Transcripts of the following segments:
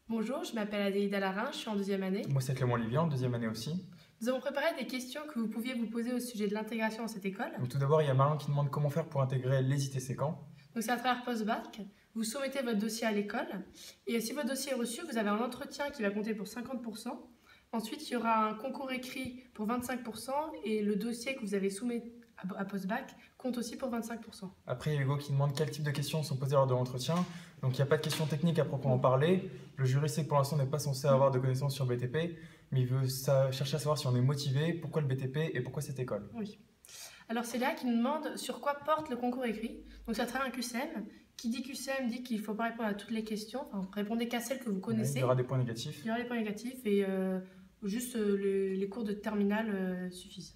Bonjour, je m'appelle Adéida Larin, je suis en deuxième année. Moi, c'est Clément Olivier, en deuxième année aussi. Nous avons préparé des questions que vous pouviez vous poser au sujet de l'intégration dans cette école. Donc, tout d'abord, il y a Marion qui demande comment faire pour intégrer les ITC Caen. Donc c'est à travers Postbac. Vous soumettez votre dossier à l'école et si votre dossier est reçu, vous avez un entretien qui va compter pour 50%. Ensuite, il y aura un concours écrit pour 25% et le dossier que vous avez soumis à Postbac compte aussi pour 25%. Après, il y a Hugo qui demande quel type de questions sont posées lors de l'entretien. Donc, il n'y a pas de questions techniques à proprement parler. Le jury sait que pour l'instant, on n'est pas censé avoir de connaissances sur BTP, mais il veut chercher à savoir si on est motivé, pourquoi le BTP et pourquoi cette école. Oui. Alors c'est Léa qui nous demande sur quoi porte le concours écrit. Donc c'est à travers un QCM. Qui dit QCM dit qu'il ne faut pas répondre à toutes les questions. Enfin, répondez qu'à celles que vous connaissez. Il y aura des points négatifs. Il y aura des points négatifs et juste les cours de terminale suffisent.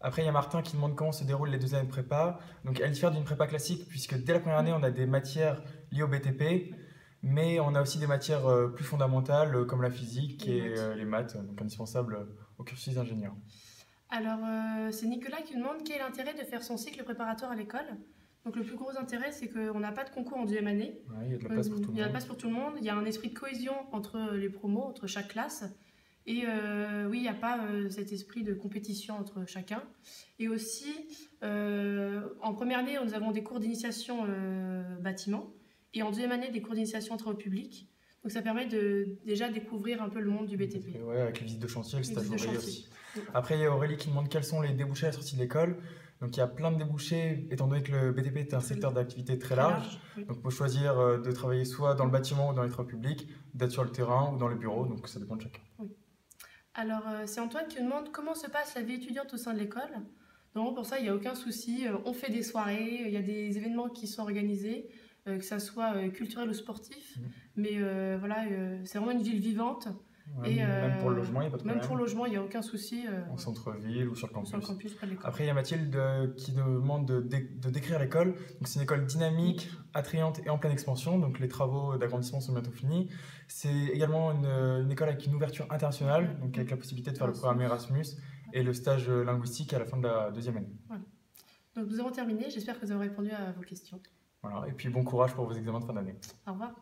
Après, il y a Martin qui demande comment se déroulent les 2 années de prépa. Donc, elle diffère d'une prépa classique puisque dès la première année, on a des matières liées au BTP, mais on a aussi des matières plus fondamentales comme la physique et les maths, donc indispensables au cursus d'ingénieur. Alors, c'est Nicolas qui nous demande quel est l'intérêt de faire son cycle préparatoire à l'école. Donc, le plus gros intérêt, c'est qu'on n'a pas de concours en deuxième année. Ouais, il y a de la place pour tout le monde. Il y a de la place pour tout le monde. Il y a un esprit de cohésion entre les promos, entre chaque classe. Et oui, il n'y a pas cet esprit de compétition entre chacun. Et aussi, en première année, nous avons des cours d'initiation bâtiment. Et en deuxième année, des cours d'initiation travaux publics. Donc ça permet de déjà découvrir un peu le monde du BTP. Ouais, avec les visites de chantier, le stage ouvrier aussi. Oui. Après, il y a Aurélie qui demande quels sont les débouchés à la sortie de l'école. Donc il y a plein de débouchés, étant donné que le BTP est un secteur d'activité très large. Oui. Donc il faut choisir de travailler soit dans le bâtiment ou dans les travaux publics, d'être sur le terrain ou dans les bureaux, donc ça dépend de chacun. Oui. Alors c'est Antoine qui nous demande comment se passe la vie étudiante au sein de l'école. Donc pour ça, il n'y a aucun souci. On fait des soirées, il y a des événements qui sont organisés, que ça soit culturel ou sportif. Mais voilà, c'est vraiment une ville vivante. Ouais, et même pour le logement, il n'y a pas de problème. Même pour le logement, il n'y a aucun souci. En centre-ville ou sur le campus. Sur le campus, près de l'école. Après, il y a Mathilde qui nous demande de décrire l'école. Donc, c'est une école dynamique, attrayante et en pleine expansion. Donc, les travaux d'agrandissement sont bientôt finis. C'est également une école avec une ouverture internationale, donc avec la possibilité de faire le programme Erasmus et le stage linguistique à la fin de la deuxième année. Voilà. Donc, nous avons terminé. J'espère que nous avons répondu à vos questions. Voilà. Et puis, bon courage pour vos examens de fin d'année. Au revoir.